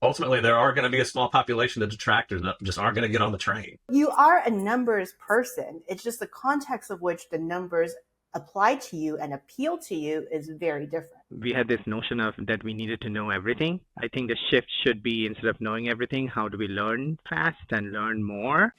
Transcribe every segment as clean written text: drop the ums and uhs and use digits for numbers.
Ultimately, there are going to be a small population of detractors that just aren't going to get on the train. You are a numbers person. It's just the context of which the numbers apply to you and appeal to you is very different. We had this notion of that we needed to know everything. I think the shift should be, instead of knowing everything, how do we learn fast and learn more?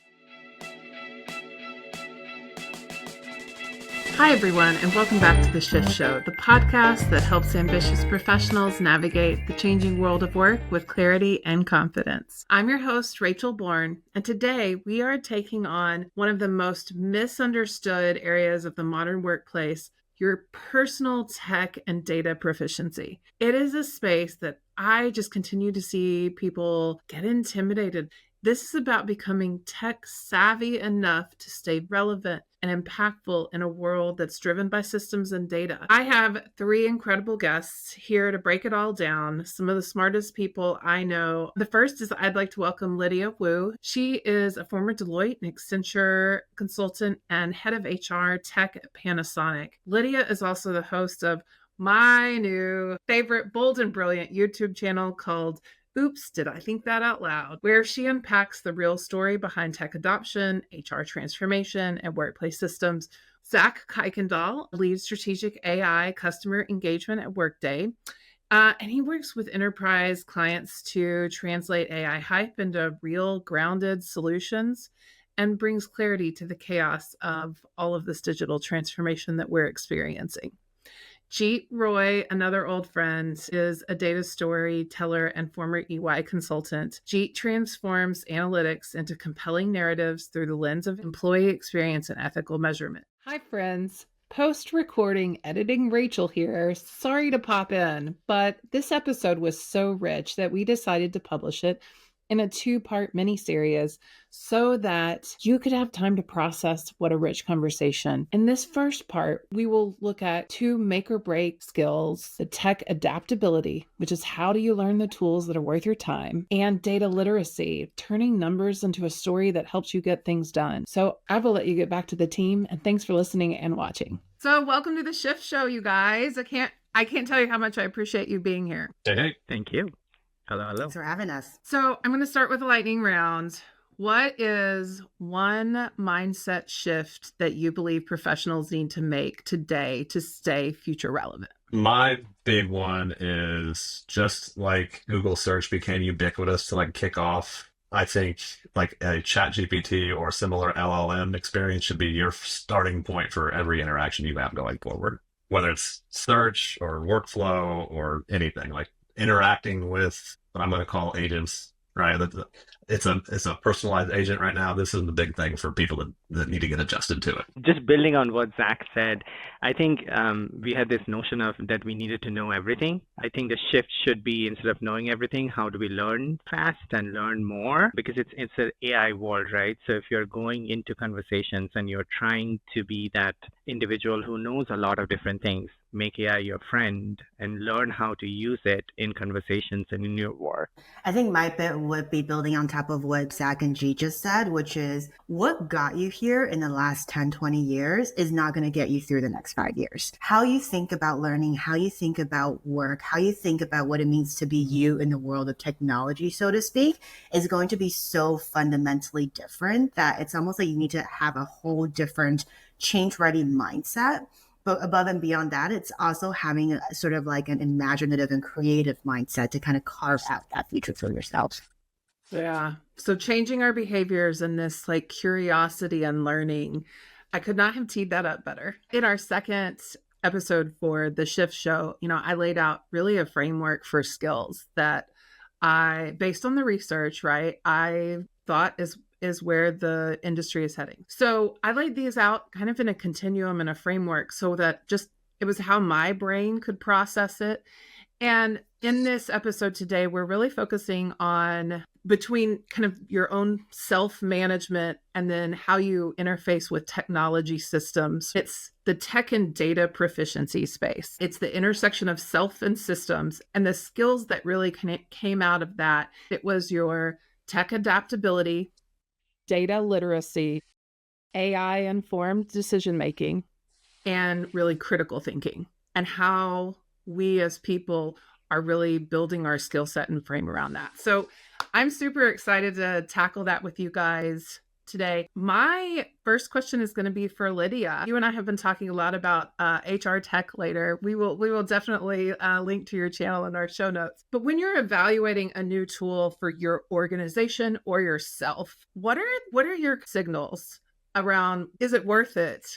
Hi, everyone, and welcome back to The Shift Show, the podcast that helps ambitious professionals navigate the changing world of work with clarity and confidence. I'm your host, Rachel Bourne, and today we are taking on one of the most misunderstood areas of the modern workplace, your personal tech and data proficiency. It is a space that I just continue to see people get intimidated. This is about becoming tech savvy enough to stay relevant and impactful in a world that's driven by systems and data. I have three incredible guests here to break it all down, some of the smartest people I know. The first is I'd like to welcome Lydia Wu. She is a former Deloitte and Accenture consultant and head of HR tech at Panasonic. Lydia is also the host of my new favorite bold and brilliant YouTube channel called Oops, Did I Think That Out Loud?, where she unpacks the real story behind tech adoption, HR transformation, and workplace systems. Zack Kikendall leads strategic AI customer engagement at Workday, and he works with enterprise clients to translate AI hype into real grounded solutions and brings clarity to the chaos of all of this digital transformation that we're experiencing. Jeet Roy, another old friend, is a data storyteller and former EY consultant. Jeet transforms analytics into compelling narratives through the lens of employee experience and ethical measurement. Hi, friends. Post-recording editing Rachel here. Sorry to pop in, but this episode was so rich that we decided to publish it in a two-part mini-series so that you could have time to process what a rich conversation. In this first part, we will look at two make or break skills, the tech adaptability, which is how do you learn the tools that are worth your time, and data literacy, turning numbers into a story that helps you get things done. So I will let you get back to the team, and thanks for listening and watching. So welcome to the Shift Show, you guys. I can't tell you how much I appreciate you being here. Hey. Thank you. Hello. Thanks for having us. So I'm going to start with a lightning round. What is one mindset shift that you believe professionals need to make today to stay future relevant? My big one is just like Google search became ubiquitous to kick off. I think a chat GPT or similar LLM experience should be your starting point for every interaction you have going forward, whether it's search or workflow or anything interacting with what I'm going to call agents, right? It's a personalized agent right now. This is the big thing for people that need to get adjusted to it. Just building on what Zack said, I think we had this notion of that we needed to know everything. I think the shift should be, instead of knowing everything, how do we learn fast and learn more? Because it's an AI world, right? So if you're going into conversations and you're trying to be that individual who knows a lot of different things, make AI your friend and learn how to use it in conversations and in your work. I think my bit would be building on top of what Zack and G just said, which is what got you here in the last 10, 20 years is not going to get you through the next 5 years. How you think about learning, how you think about work, how you think about what it means to be you in the world of technology, so to speak, is going to be so fundamentally different that it's almost like you need to have a whole different change-ready mindset. But above and beyond that, it's also having a sort of like an imaginative and creative mindset to kind of carve out that future for yourself. Yeah. So changing our behaviors and this curiosity and learning, I could not have teed that up better. In our second episode for the Shift Show, I laid out really a framework for skills that based on the research, right, I thought is where the industry is heading. So I laid these out kind of in a continuum and a framework so that it was how my brain could process it. And in this episode today, we're really focusing on between kind of your own self-management and then how you interface with technology systems. It's the tech and data proficiency space. It's the intersection of self and systems, and the skills that really came out of that. It was your tech adaptability, data literacy, AI-informed decision-making, and really critical thinking, and how we as people are really building our skill set and frame around that. So I'm super excited to tackle that with you guys today. My first question is going to be for Lydia. You and I have been talking a lot about HR tech later. We will definitely link to your channel in our show notes. But when you're evaluating a new tool for your organization or yourself, what are your signals around, is it worth it?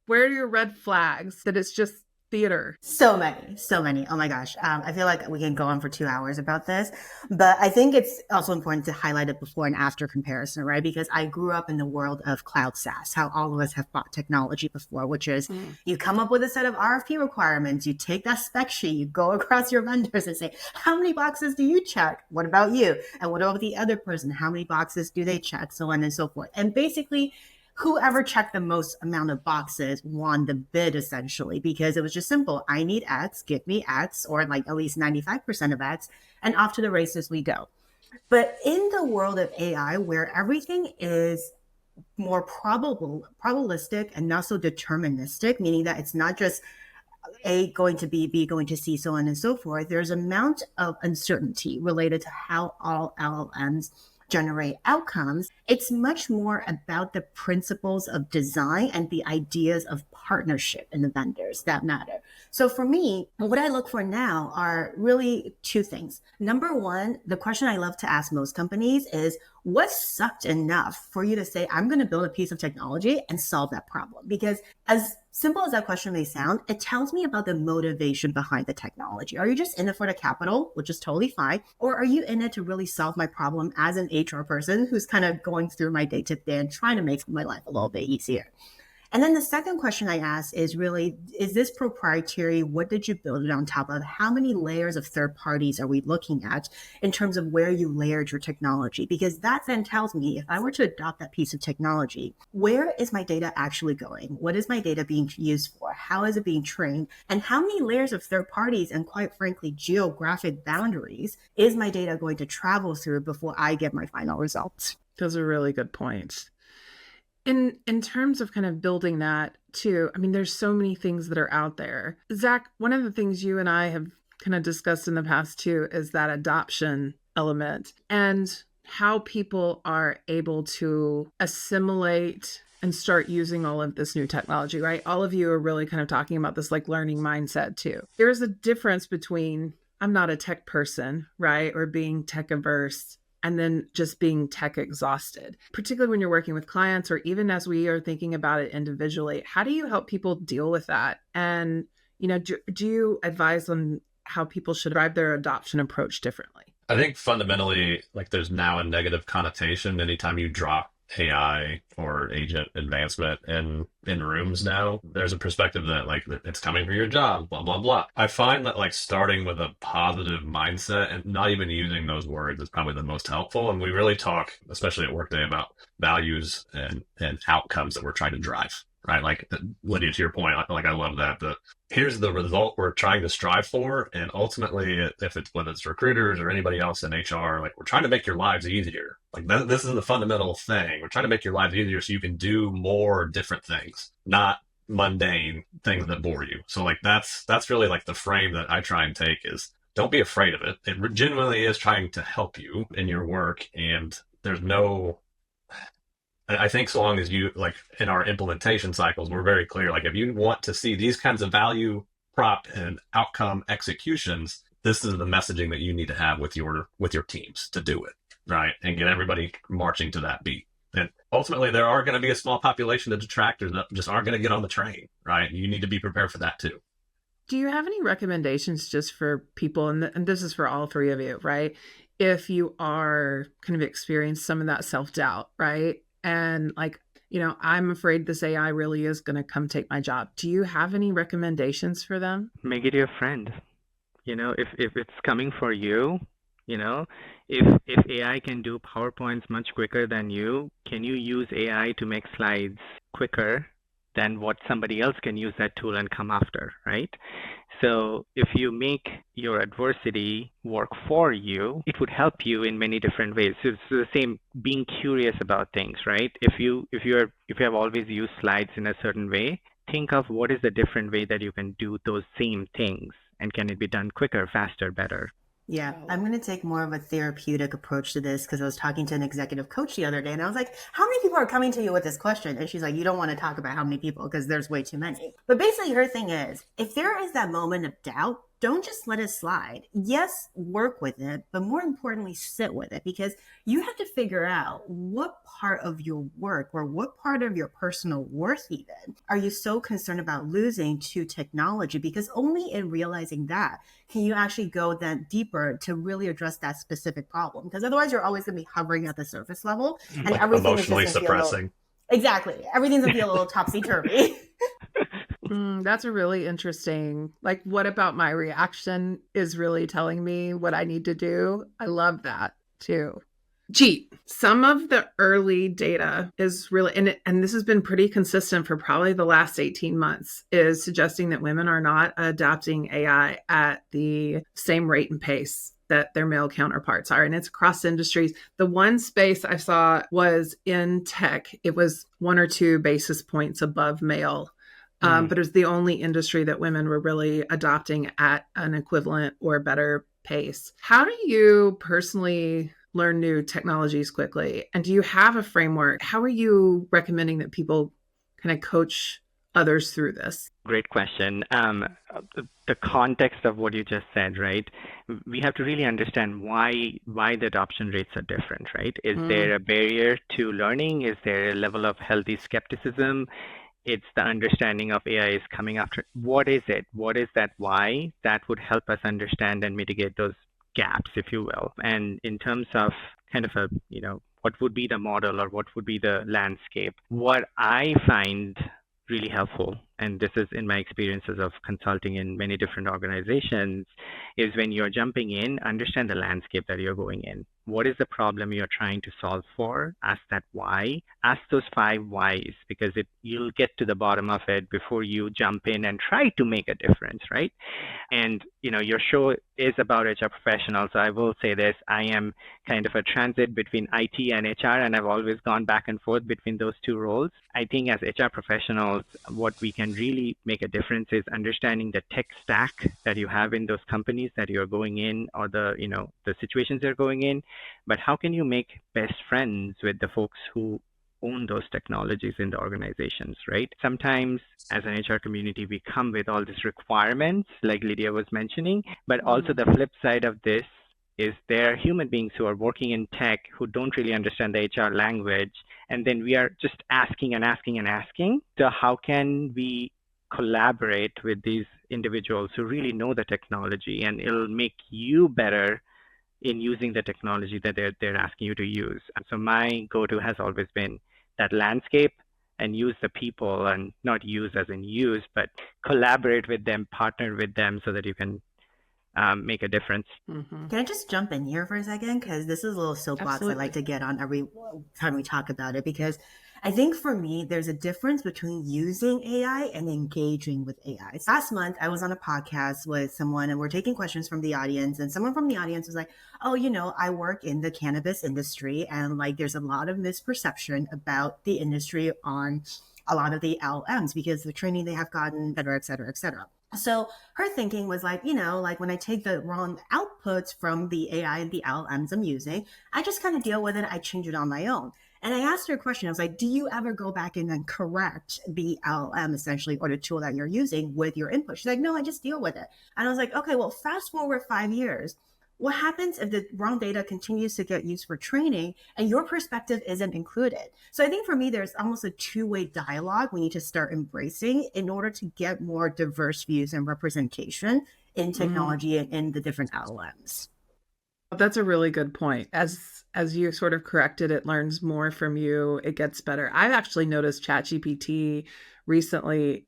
Where are your red flags that it's just theater? So many, so many. Oh my gosh. I feel like we can go on for 2 hours about this, but I think it's also important to highlight a before and after comparison, right? Because I grew up in the world of cloud SaaS, how all of us have bought technology before, which is you come up with a set of RFP requirements, you take that spec sheet, you go across your vendors and say, how many boxes do you check? What about you? And what about the other person? How many boxes do they check? So on and so forth. And basically, whoever checked the most amount of boxes won the bid, essentially, because it was just simple. I need X, give me X, or like at least 95% of X, and off to the races we go. But in the world of AI, where everything is more probabilistic and not so deterministic, meaning that it's not just A going to B going to C, so on and so forth, there's an amount of uncertainty related to how all LLMs generate outcomes. It's much more about the principles of design and the ideas of partnership in the vendors that matter. So for me, what I look for now are really two things. Number one, the question I love to ask most companies is, what sucked enough for you to say, I'm going to build a piece of technology and solve that problem? Because as simple as that question may sound, it tells me about the motivation behind the technology. Are you just in it for the capital, which is totally fine? Or are you in it to really solve my problem as an HR person who's kind of going through my day to day and trying to make my life a little bit easier? And then the second question I ask is really, is this proprietary? What did you build it on top of? How many layers of third parties are we looking at in terms of where you layered your technology? Because that then tells me, if I were to adopt that piece of technology, where is my data actually going? What is my data being used for? How is it being trained? And how many layers of third parties and, quite frankly, geographic boundaries is my data going to travel through before I get my final results? Those are really good points. In terms of kind of building that too, I mean, there's so many things that are out there. Zack, one of the things you and I have kind of discussed in the past too is that adoption element and how people are able to assimilate and start using all of this new technology, right? All of you are really kind of talking about this like learning mindset too. There is a difference between I'm not a tech person, right? Or being tech averse, and then just being tech exhausted, particularly when you're working with clients or even as we are thinking about it individually. How do you help people deal with that? And, do you advise on how people should drive their adoption approach differently? I think fundamentally, like there's now a negative connotation anytime you drop AI or agent advancement in rooms now. There's a perspective that like it's coming for your job, blah, blah, blah. I find that like starting with a positive mindset and not even using those words is probably the most helpful. And we really talk, especially at Workday, about values and outcomes that we're trying to drive. Right, like Lydia, to your point, like I love that. But here's the result we're trying to strive for, and ultimately, if it's whether it's recruiters or anybody else in HR, like we're trying to make your lives easier. Like this is the fundamental thing. We're trying to make your lives easier so you can do more different things, not mundane things that bore you. So like that's really like the frame that I try and take is don't be afraid of it. It genuinely is trying to help you in your work, and there's no. I think so long as you, like in our implementation cycles, we're very clear, like if you want to see these kinds of value prop and outcome executions, this is the messaging that you need to have with your teams to do it, right? And get everybody marching to that beat. And ultimately, there are going to be a small population of detractors that just aren't going to get on the train, right? You need to be prepared for that too. Do you have any recommendations just for people, and this is for all three of you, right? If you are kind of experiencing some of that self-doubt, right? And like, I'm afraid this AI really is going to come take my job. Do you have any recommendations for them? Make it your friend. If it's coming for you, if AI can do PowerPoints much quicker than you, can you use AI to make slides quicker than what somebody else can use that tool and come after, right? So if you make your adversity work for you, it would help you in many different ways. So it's the same being curious about things, right? If you have always used slides in a certain way, think of what is the different way that you can do those same things and can it be done quicker, faster, better? Yeah, I'm going to take more of a therapeutic approach to this because I was talking to an executive coach the other day and I was like, how many people are coming to you with this question? And she's like, you don't want to talk about how many people because there's way too many. But basically her thing is, if there is that moment of doubt, don't just let it slide. Yes, work with it, but more importantly, sit with it because you have to figure out what part of your work or what part of your personal worth even are you so concerned about losing to technology, because only in realizing that can you actually go then deeper to really address that specific problem, because otherwise you're always going to be hovering at the surface level and Like everything emotionally is just going to feel suppressing. exactly. Everything's going to feel a little topsy-turvy. That's a really interesting, like, what about my reaction is really telling me what I need to do? I love that too. Jeet, some of the early data is really, and this has been pretty consistent for probably the last 18 months, is suggesting that women are not adopting AI at the same rate and pace that their male counterparts are. And it's across industries. The one space I saw was in tech. It was 1 or 2 basis points above male. But it was the only industry that women were really adopting at an equivalent or better pace. How do you personally learn new technologies quickly? And do you have a framework? How are you recommending that people kind of coach others through this? Great question. The context of what you just said, right? We have to really understand why the adoption rates are different, right? Is there a barrier to learning? Is there a level of healthy skepticism? It's the understanding of AI is coming after. What is it? What is that why? That would help us understand and mitigate those gaps, if you will. And in terms of kind of a, what would be the model or what would be the landscape? What I find really helpful, and this is in my experiences of consulting in many different organizations, is when you're jumping in, understand the landscape that you're going in. What is the problem you're trying to solve for? Ask that why. Ask those 5 whys, because you'll get to the bottom of it before you jump in and try to make a difference, right? And your show is about HR professionals. So I will say this, I am kind of a transit between IT and HR, and I've always gone back and forth between those 2 roles. I think as HR professionals, what we can really make a difference is understanding the tech stack that you have in those companies that you're going in, or the situations you're going in. But how can you make best friends with the folks who own those technologies in the organizations, right? Sometimes as an HR community, we come with all these requirements, like Lydia was mentioning, but also the flip side of this is there are human beings who are working in tech who don't really understand the HR language. And then we are just asking and asking and asking. So how can we collaborate with these individuals who really know the technology, and it'll make you better in using the technology that they're asking you to use. And so my go-to has always been that landscape, and use the people, and not use as in use, but collaborate with them, partner with them so that you can make a difference. Can I just jump in here for a second? Because this is a little soapbox I like to get on every time we talk about it, because I think for me, there's a difference between using AI and engaging with AI. Last month, I was on a podcast with someone and we're taking questions from the audience, and someone from the audience was like, oh, I work in the cannabis industry, and like there's a lot of misperception about the industry on a lot of the LMs because the training they have gotten, et cetera, et cetera, et cetera. So her thinking was like, like when I take the wrong outputs from the AI and the LLMs I'm using, I just kind of deal with it. I change it on my own. And I asked her a question. I was like, do you ever go back in and correct the LLM essentially, or the tool that you're using with your input? She's like, no, I just deal with it. And I was like, okay, well, fast forward 5 years. What happens if the wrong data continues to get used for training and your perspective isn't included? So I think for me, there's almost a 2-way dialogue we need to start embracing in order to get more diverse views and representation in technology and in the different LLMs. That's a really good point. As you sort of corrected, it learns more from you. It gets better. I've actually noticed ChatGPT recently,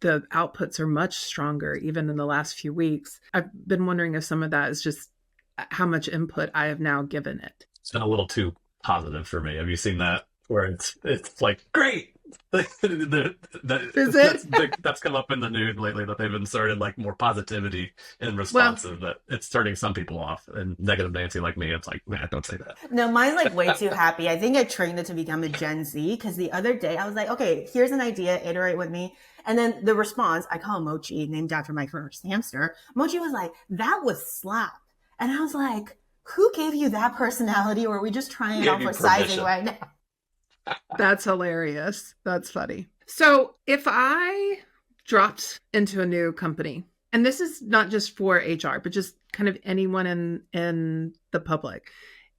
the outputs are much stronger, even in the last few weeks. I've been wondering if some of that is just how much input I have now given it. It's been a little too positive for me. Have you seen that? Where it's like, great. Is it? That's come up in the news lately, that they've inserted like more positivity and responsive, that it's turning some people off, and negative Nancy like me, it's like, man, don't say that. No, mine's like way too happy. I think I trained it to become a Gen Z, because the other day I was like, okay, here's an idea, iterate with me. And then the response, I call him Mochi, named after my first hamster. Mochi was like, that was slap. And I was like, who gave you that personality? Or are we just trying it Gave on you for sizing permission. right now? That's hilarious. That's funny. So if I dropped into a new company, and this is not just for HR, but just kind of anyone in the public,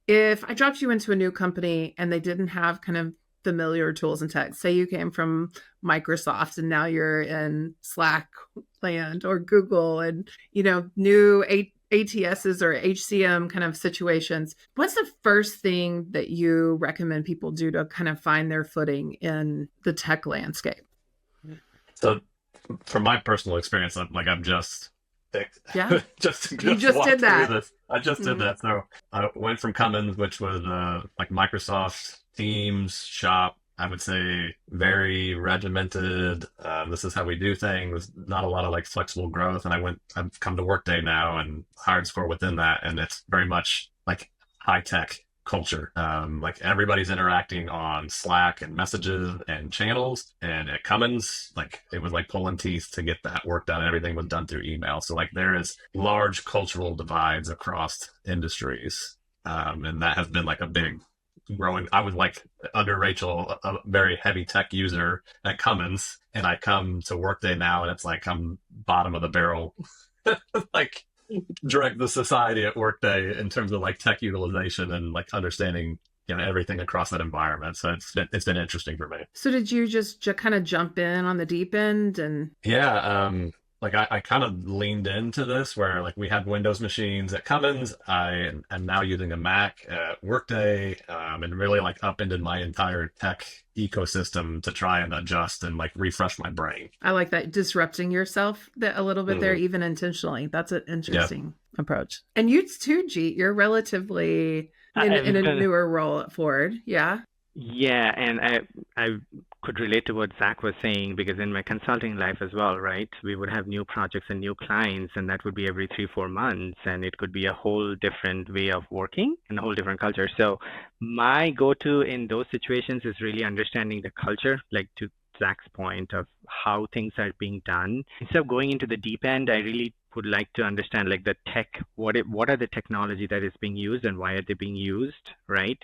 if I dropped you into a new company and they didn't have kind of familiar tools and tech, say you came from Microsoft and now you're in Slack land or Google and, new ATSs or HCM kind of situations, what's the first thing that you recommend people do to kind of find their footing in the tech landscape? So, from my personal experience, I'm just Yeah. just You just walked did that. through this. I just did Mhm. that. So I went from Cummins, which was like Microsoft Teams shop. I would say very regimented. This is how we do things. Not a lot of like flexible growth. And I've come to Workday now and hard score within that, and it's very much like high tech culture. Like everybody's interacting on Slack and messages and channels. And at Cummins, like it was like pulling teeth to get that work done. Everything was done through email. So like there is large cultural divides across industries. And that has been like a big growing. I was like under Rachel, a very heavy tech user at Cummins, and I come to Workday now, and it's like I'm bottom of the barrel, like direct the society at Workday in terms of like tech utilization and like understanding everything across that environment. So it's been interesting for me. So did you just kind of jump in on the deep end and Yeah, like I kind of leaned into this where like we had Windows machines at Cummins. I am now using a Mac at Workday, and really like upended my entire tech ecosystem to try and adjust and like refresh my brain. I like that, disrupting yourself a little bit there, Mhm. even intentionally. That's an Yeah. interesting approach. And you too, Jeet, you're relatively in I was a gonna newer role at Ford. Yeah. Yeah, and I could relate to what Zach was saying because in my consulting life as well, right? We would have new projects and new clients, and that would be every 3-4 months, and it could be a whole different way of working and a whole different culture. So my go-to in those situations is really understanding the culture, like to Zach's point of how things are being done. Instead of going into the deep end, I really would like to understand like the tech, what are the technology that is being used and why are they being used, right?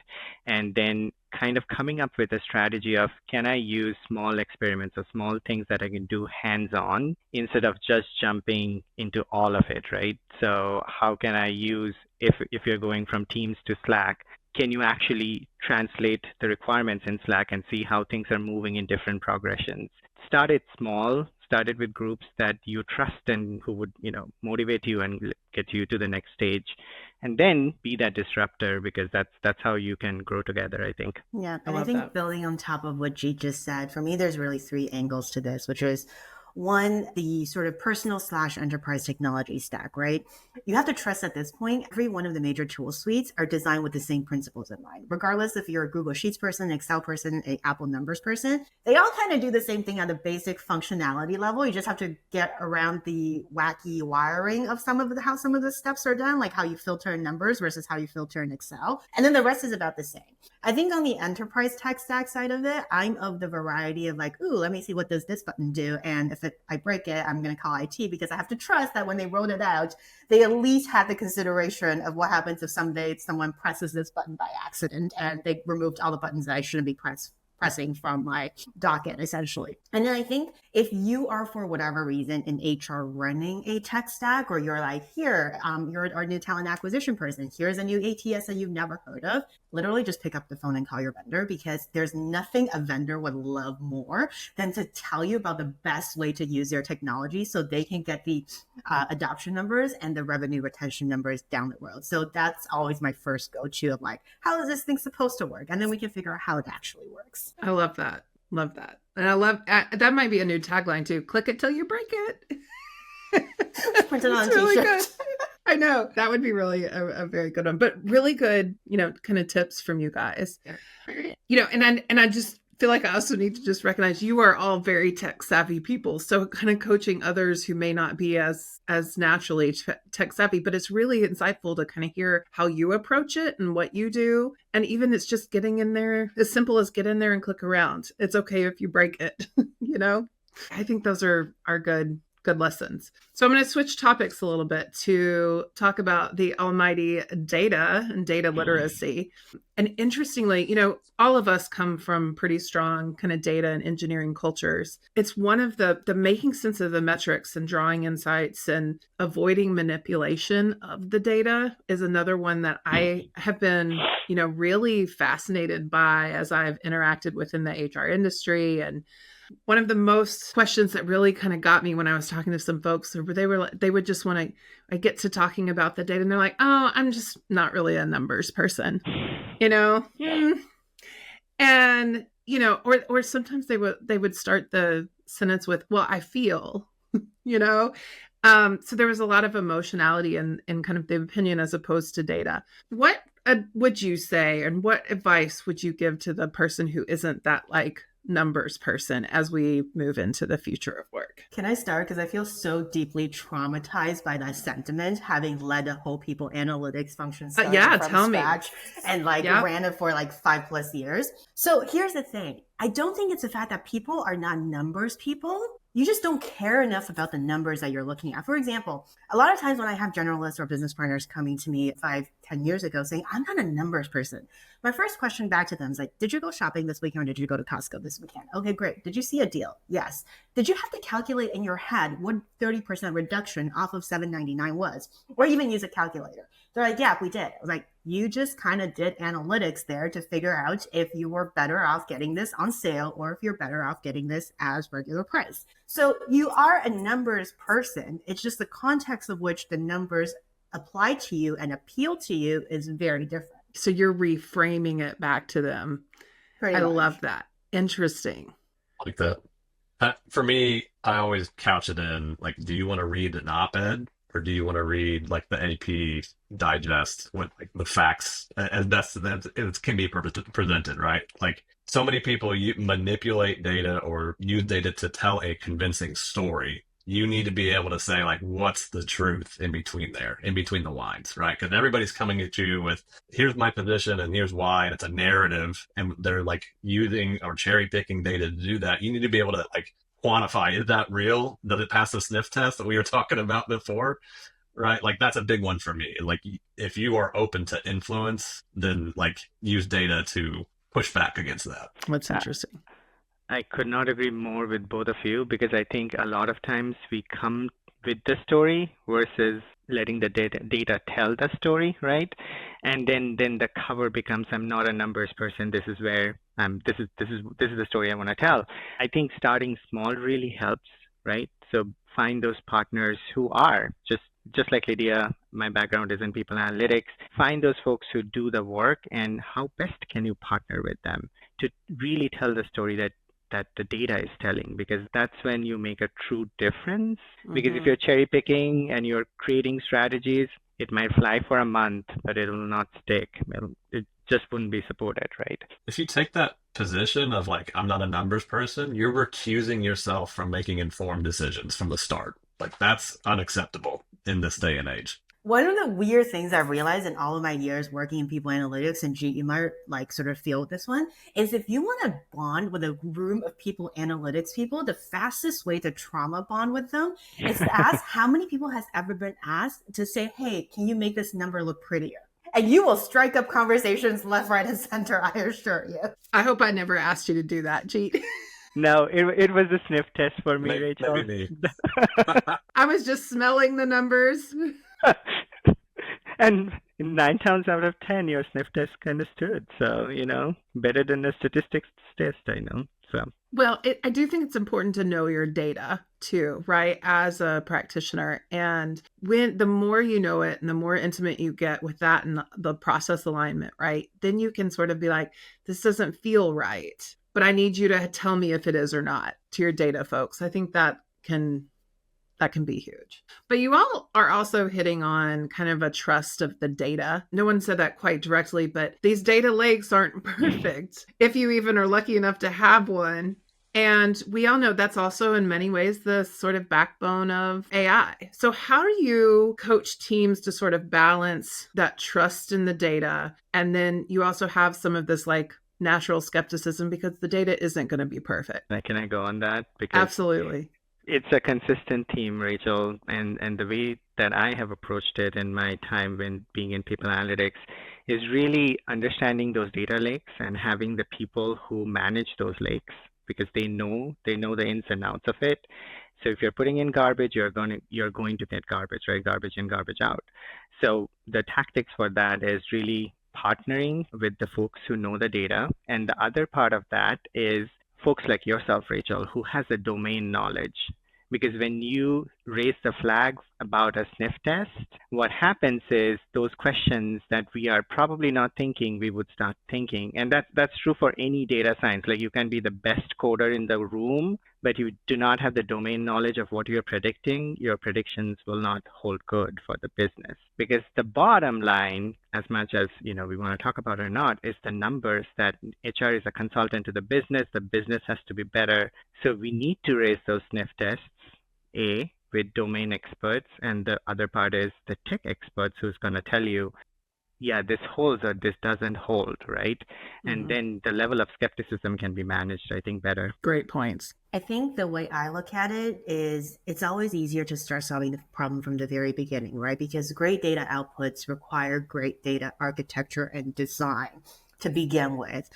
And then kind of coming up with a strategy of can I use small experiments or small things that I can do hands-on instead of just jumping into all of it, right? So how can I use, if you're going from Teams to Slack, can you actually translate the requirements in Slack and see how things are moving in different progressions? Start it small, start it with groups that you trust and who would, motivate you and get you to the next stage. And then be that disruptor because that's how you can grow together, I think. Yeah, I and I love think that. building on top of what Jeet just said, for me, there's really three angles to this, which is one, the sort of personal / enterprise technology stack, right? You have to trust at this point, every one of the major tool suites are designed with the same principles in mind. Regardless if you're a Google Sheets person, Excel person, a Apple Numbers person, they all kind of do the same thing at a basic functionality level. You just have to get around the wacky wiring of how some of the steps are done, like how you filter in Numbers versus how you filter in Excel. And then the rest is about the same. I think on the enterprise tech stack side of it, I'm of the variety of like, ooh, let me see what does this button do. And if I break it, I'm going to call IT because I have to trust that when they wrote it out, they at least had the consideration of what happens if someday someone presses this button by accident and they removed all the buttons that I shouldn't be pressing from my docket, essentially. And then I think if you are, for whatever reason, in HR running a tech stack, or you're like, here, you're our new talent acquisition person, here's a new ATS that you've never heard of, literally just pick up the phone and call your vendor, because there's nothing a vendor would love more than to tell you about the best way to use their technology so they can get the adoption numbers and the revenue retention numbers down the road. So that's always my first go-to of like, how is this thing supposed to work? And then we can figure out how it actually works. I love that. Love that. And I love that might be a new tagline too. Click it till you break it. Print it on It's really t-shirt. good. I know that would be really a very good one, but really good, kind of tips from you guys. And I just feel like I also need to just recognize you are all very tech savvy people. So kind of coaching others who may not be as naturally tech savvy, but it's really insightful to kind of hear how you approach it and what you do. And even it's just getting in there, as simple as get in there and click around. It's okay if you break it, I think those are good lessons. So I'm going to switch topics a little bit to talk about the almighty data and data literacy. And interestingly, all of us come from pretty strong kind of data and engineering cultures. It's one of the making sense of the metrics and drawing insights and avoiding manipulation of the data is another one that I have been, really fascinated by as I've interacted within the HR industry. And one of the most questions that really kind of got me when I was talking to some folks, they would just want to, I get to talking about the data and they're like, oh, I'm just not really a numbers person, and, or sometimes they would start the sentence with, well, I feel, so there was a lot of emotionality in kind of the opinion as opposed to data. What would you say, and what advice would you give to the person who isn't that numbers person as we move into the future of work? Can I start? Because I feel so deeply traumatized by that sentiment, having led a whole people analytics function from scratch and ran it for 5+ years. So here's the thing. I don't think it's the fact that people are not numbers people. You just don't care enough about the numbers that you're looking at. For example, a lot of times when I have generalists or business partners coming to me 5-10 years ago saying, I'm not a numbers person, my first question back to them is did you go shopping this weekend or did you go to Costco this weekend? Okay, great. Did you see a deal? Yes. Did you have to calculate in your head what 30% reduction off of $7.99 was? Or even use a calculator? They're like, yeah, we did. I was like, you just kind of did analytics there to figure out if you were better off getting this on sale or if you're better off getting this as regular price. So you are a numbers person. It's just the context of which the numbers apply to you and appeal to you is very different. So you're reframing it back to them. I love that. Interesting. Like that. For me, I always couch it in do you want to read an op-ed or do you want to read the AP digest with the facts as best that it can be presented, right? So many people manipulate data or use data to tell a convincing story. You need to be able to say what's the truth in between the lines, right? Because everybody's coming at you with here's my position and here's why, and it's a narrative, and they're using or cherry picking data to do that. You need to be able to quantify, is that real? Does it pass the sniff test that we were talking about before? Right? That's a big one for me. If you are open to influence, then use data to push back against that. That's interesting. I could not agree more with both of you because I think a lot of times we come with the story versus letting the data tell the story, right? And then the cover becomes, I'm not a numbers person. This is where this is the story I want to tell. I think starting small really helps, right? So find those partners who are just like Lydia. My background is in people analytics. Find those folks who do the work, and how best can you partner with them to really tell the story that the data is telling, because that's when you make a true difference. Because if you're cherry picking and you're creating strategies, it might fly for a month, but it will not stick. It just wouldn't be supported, right? If you take that position of I'm not a numbers person, you're recusing yourself from making informed decisions from the start. That's unacceptable in this day and age. One of the weird things I've realized in all of my years working in people analytics, and Jeet, you might sort of feel this one, is if you want to bond with a room of people analytics people, the fastest way to trauma bond with them is to ask how many people has ever been asked to say, hey, can you make this number look prettier? And you will strike up conversations left, right, and center, I assure you. I hope I never asked you to do that, Jeet. No, it was a sniff test for me, Rachel. Maybe me. I was just smelling the numbers. And 9 times out of 10, your sniff test kind of stood. So, better than the statistics test, I know. So. Well, I do think it's important to know your data too, right? As a practitioner. And the more you know it and the more intimate you get with that and the process alignment, right? Then you can sort of be like, this doesn't feel right, but I need you to tell me if it is or not to your data folks. I think that can be huge. But you all are also hitting on kind of a trust of the data. No one said that quite directly, but these data lakes aren't perfect if you even are lucky enough to have one. And we all know that's also in many ways the sort of backbone of AI. So how do you coach teams to sort of balance that trust in the data? And then you also have some of this natural skepticism because the data isn't going to be perfect. Can I go on that? Because Absolutely. it's a consistent theme, Rachel, and the way that I have approached it in my time when being in people analytics is really understanding those data lakes and having the people who manage those lakes, because they know the ins and outs of it. So if you're putting in garbage, you're going to get garbage, right? Garbage in, garbage out. So the tactics for that is really partnering with the folks who know the data. And the other part of that is folks like yourself, Rachel, who has the domain knowledge. Because when you raise the flag about a sniff test, what happens is those questions that we are probably not thinking, we would start thinking. And that's true for any data science. Like, you can be the best coder in the room, but you do not have the domain knowledge of what you're predicting, your predictions will not hold good for the business. Because the bottom line, as much as we want to talk about it or not, is the numbers that HR is a consultant to the business has to be better. So we need to raise those sniff tests, with domain experts, and the other part is the tech experts who's going to tell you, yeah, this holds or this doesn't hold, right? Mm-hmm. And then the level of skepticism can be managed, I think, better. Great points. I think the way I look at it is it's always easier to start solving the problem from the very beginning, right? Because great data outputs require great data architecture and design to begin with.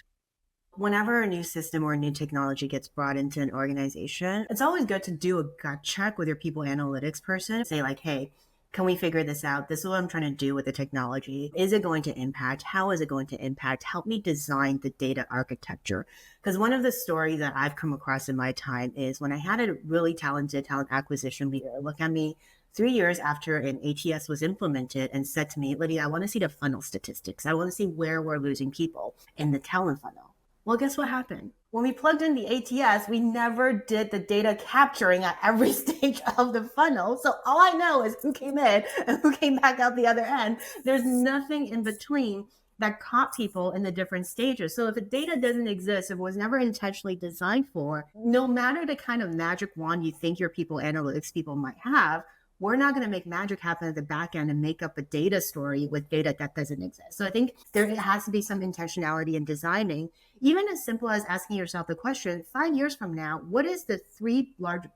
Whenever a new system or a new technology gets brought into an organization, it's always good to do a gut check with your people analytics person. Say like, hey, can we figure this out? This is what I'm trying to do with the technology. Is it going to impact? How is it going to impact? Help me design the data architecture. Because one of the stories that I've come across in my time is when I had a really talented talent acquisition leader look at me 3 years after an ATS was implemented and said to me, Lydia, I want to see the funnel statistics. I want to see where we're losing people in the talent funnel. Well, guess what happened? When we plugged in the ATS, we never did the data capturing at every stage of the funnel. So all I know is who came in and who came back out the other end. There's nothing in between that caught people in the different stages. So if the data doesn't exist, it was never intentionally designed for, no matter the kind of magic wand you think your people analytics people might have, we're not going to make magic happen at the back end and make up a data story with data that doesn't exist. So I think there has to be some intentionality in designing, even as simple as asking yourself the question, 5 years from now, what is the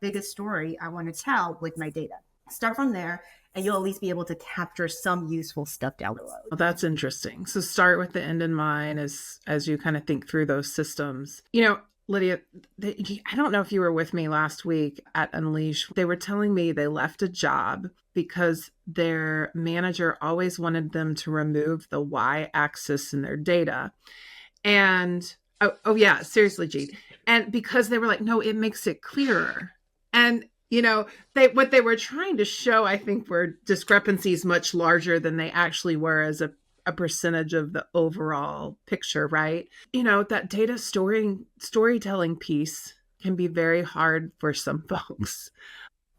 biggest story I want to tell with my data? Start from there, and you'll at least be able to capture some useful stuff down the road. Well, that's interesting. So start with the end in mind as you kind of think through those systems. Lydia, I don't know if you were with me last week at Unleash. They were telling me they left a job because their manager always wanted them to remove the y-axis in their data. And, oh yeah, seriously, Jeet. And because they were like, no, it makes it clearer. And, what they were trying to show, I think, were discrepancies much larger than they actually were as a percentage of the overall picture, right? That data storytelling piece can be very hard for some folks.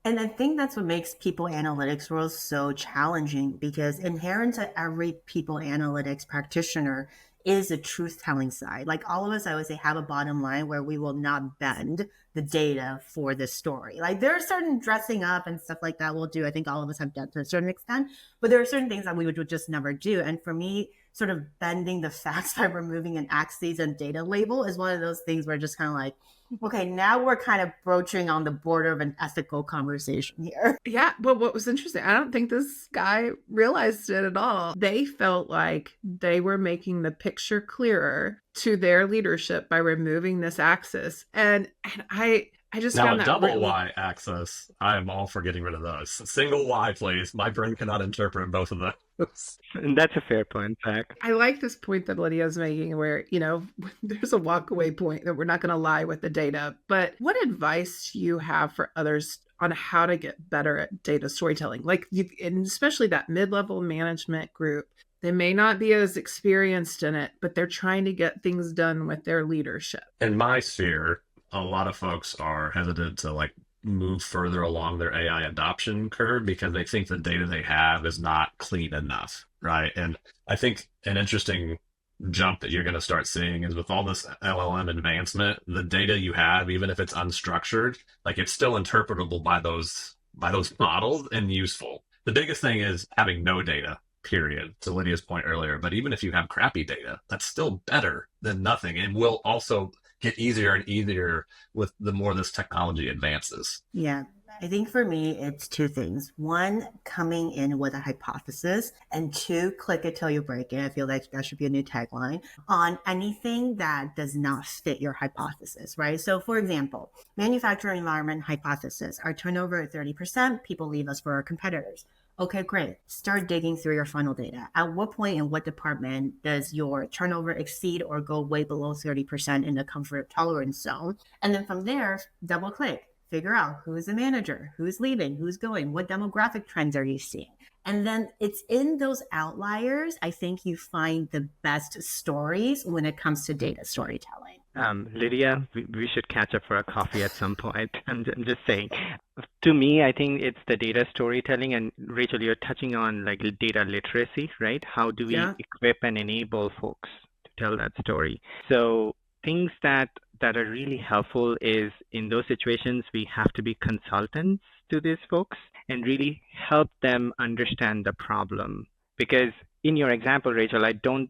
And I think that's what makes people analytics roles so challenging, because inherent to every people analytics practitioner is a truth-telling side. Like all of us, I would say, have a bottom line where we will not bend the data for the story. Like there are certain dressing up and stuff like that we'll do. I think all of us have done to a certain extent, but there are certain things that we would just never do. And for me, sort of bending the facts by removing an axes and data label is one of those things where just kind of like, okay, now we're kind of broaching on the border of an ethical conversation here. Yeah, but what was interesting, I don't think this guy realized it at all. They felt like they were making the picture clearer to their leadership by removing this axis. And I just now found a that double really... Y axis. I am all for getting rid of those. Single Y, please. My brain cannot interpret both of those. And that's a fair point, Zack. I like this point that Lydia's making where, there's a walkaway point that we're not going to lie with the data. But what advice do you have for others on how to get better at data storytelling? And especially that mid-level management group. They may not be as experienced in it, but they're trying to get things done with their leadership. In my sphere, a lot of folks are hesitant to move further along their AI adoption curve because they think the data they have is not clean enough, right? And I think an interesting jump that you're going to start seeing is with all this LLM advancement, the data you have, even if it's unstructured, it's still interpretable by those models and useful. The biggest thing is having no data. period, to Lydia's point earlier. But even if you have crappy data, that's still better than nothing, and will also get easier and easier with the more this technology advances. Yeah. I think for me, it's two things. One, coming in with a hypothesis, and two, click it till you break it. I feel like that should be a new tagline on anything that does not fit your hypothesis, right? So, for example, manufacturing environment hypothesis, our turnover at 30%, people leave us for our competitors. Okay, great. Start digging through your funnel data. At what point in what department does your turnover exceed or go way below 30% in the comfort tolerance zone? And then from there, double click, figure out who is the manager, who's leaving, who's going, what demographic trends are you seeing? And then it's in those outliers, I think you find the best stories when it comes to data storytelling. Lydia, we should catch up for a coffee at some point. I'm just saying. To me, I think it's the data storytelling, and Rachel, you're touching on like data literacy, right? How do we equip and enable folks to tell that story? So things that are really helpful is in those situations, we have to be consultants to these folks and really help them understand the problem. Because in your example, Rachel, I don't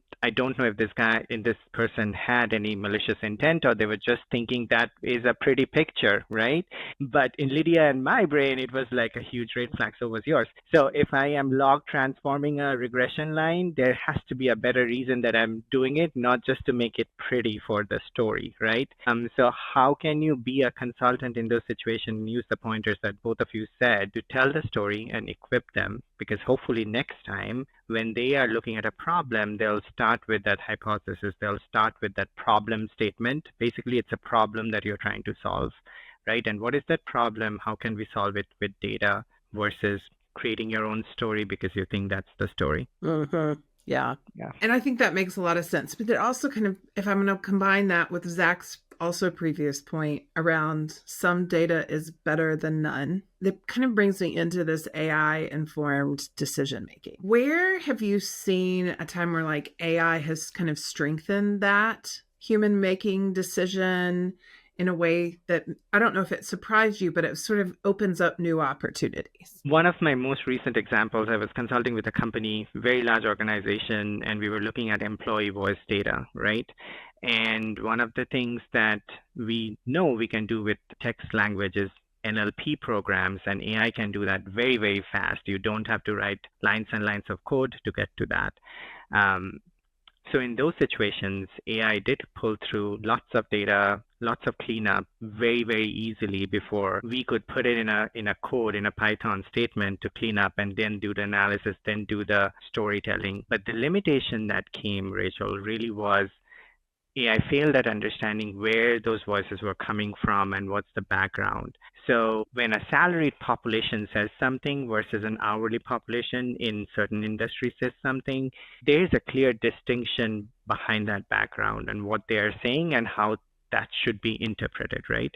know if this person had any malicious intent, or they were just thinking that is a pretty picture, right? But in Lydia and my brain, it was like a huge red flag. So was yours. So if I am log transforming a regression line, there has to be a better reason that I'm doing it, not just to make it pretty for the story, right? So how can you be a consultant in those situations and use the pointers that both of you said to tell the story and equip them? Because hopefully next time when they are looking at a problem, they'll start with that hypothesis. They'll start with that problem statement. Basically, it's a problem that you're trying to solve, right? And what is that problem? How can we solve it with data versus creating your own story because you think that's the story? Mm-hmm. Yeah. And I think that makes a lot of sense. But it also kind of, if I'm going to combine that with Zach's also previous point around some data is better than none, that kind of brings me into this AI informed decision making. Where have you seen a time where like AI has kind of strengthened that human making decision in a way that, I don't know if it surprised you, but it sort of opens up new opportunities? One of my most recent examples, I was consulting with a company, very large organization, and we were looking at employee voice data, right? And one of the things that we know we can do with text language is NLP programs, and AI can do that very, very fast. You don't have to write lines and lines of code to get to that. So in those situations, AI did pull through lots of data, lots of cleanup very, very easily before we could put it in a code, in a Python statement to clean up and then do the analysis, then do the storytelling. But the limitation that came, Rachel, really was AI failed at understanding where those voices were coming from and what's the background. So when a salaried population says something versus an hourly population in certain industries says something, there is a clear distinction behind that background and what they are saying and how that should be interpreted, right?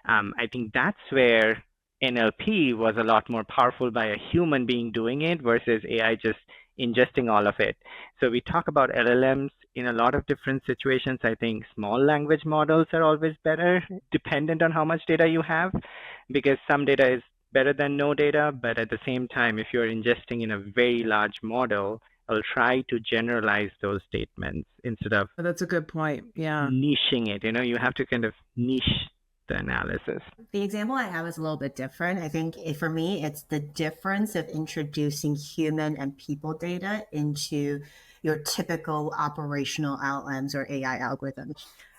I think that's where NLP was a lot more powerful by a human being doing it versus AI just ingesting all of it. So we talk about LLMs in a lot of different situations. I think small language models are always better, dependent on how much data you have, because some data is better than no data. But at the same time, if you're ingesting in a very large model, I'll try to generalize those statements instead of That's a good point. Yeah. niching it. You have to kind of niche the analysis. The example I have is a little bit different. I think for me, it's the difference of introducing human and people data into your typical operational LLMs or AI algorithms.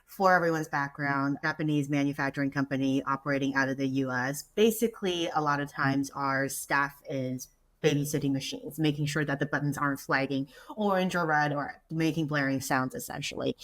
For everyone's background, Japanese manufacturing company operating out of the US. Basically, a lot of times our staff is babysitting machines, making sure that the buttons aren't flagging orange or red or making blaring sounds, essentially.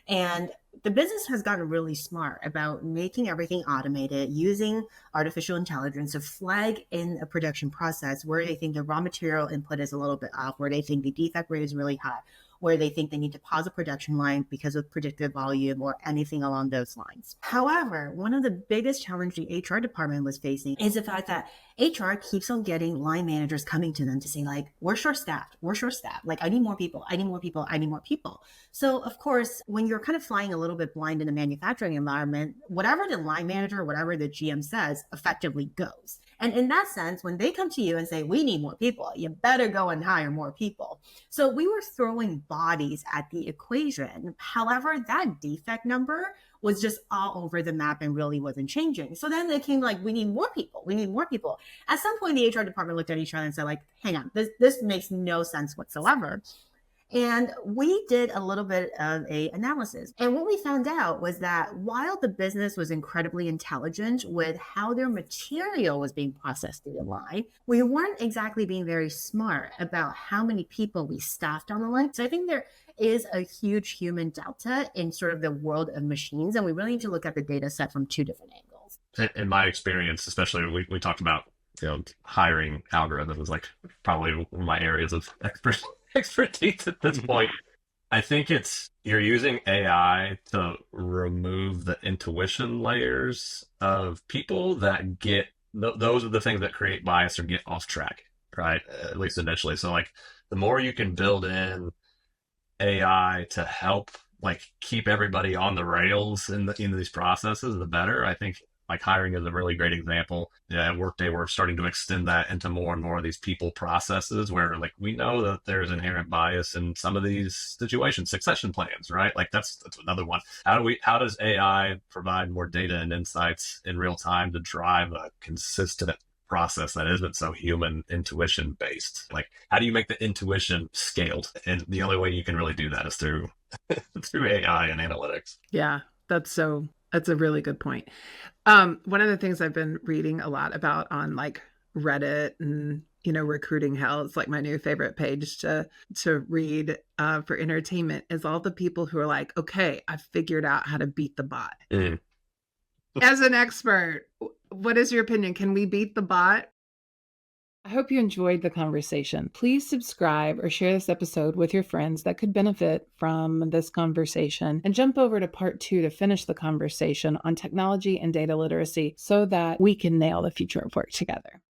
And the business has gotten really smart about making everything automated, using artificial intelligence to flag in a production process where they think the raw material input is a little bit off, where they think the defect rate is really high, where they think they need to pause a production line because of predicted volume or anything along those lines. However, one of the biggest challenges the HR department was facing is the fact that HR keeps on getting line managers coming to them to say, like, we're short staffed. Like, I need more people. So of course, when you're kind of flying a little bit blind in the manufacturing environment, whatever the line manager, whatever the GM says effectively goes. And in that sense, when they come to you and say, we need more people, you better go and hire more people. So we were throwing bodies at the equation. However, that defect number was just all over the map and really wasn't changing. So then they came like, we need more people. We need more people. At some point, the HR department looked at each other and said, like, hang on, this makes no sense whatsoever. And we did a little bit of a analysis. And what we found out was that while the business was incredibly intelligent with how their material was being processed through the line, we weren't exactly being very smart about how many people we staffed on the line. So I think there is a huge human delta in sort of the world of machines. And we really need to look at the data set from two different angles. In my experience, especially we talked about, hiring algorithms, like probably one of my areas of expertise at this point. I think you're using AI to remove the intuition layers of people that get those are the things that create bias or get off track, right? At least initially. So like the more you can build in AI to help like keep everybody on the rails in these processes, the better. I think like hiring is a really great example. Yeah, at Workday, we're starting to extend that into more and more of these people processes where like we know that there's inherent bias in some of these situations, succession plans, right? Like that's another one. How does AI provide more data and insights in real time to drive a consistent process that isn't so human intuition based? Like how do you make the intuition scaled? And the only way you can really do that is through AI and analytics. Yeah, that's a really good point. One of the things I've been reading a lot about on like Reddit and, recruiting hell, it's like my new favorite page to read for entertainment, is all the people who are like, okay, I've figured out how to beat the bot. As an expert, what is your opinion? Can we beat the bot? I hope you enjoyed the conversation. Please subscribe or share this episode with your friends that could benefit from this conversation, and jump over to part 2 to finish the conversation on technology and data literacy so that we can nail the future of work together.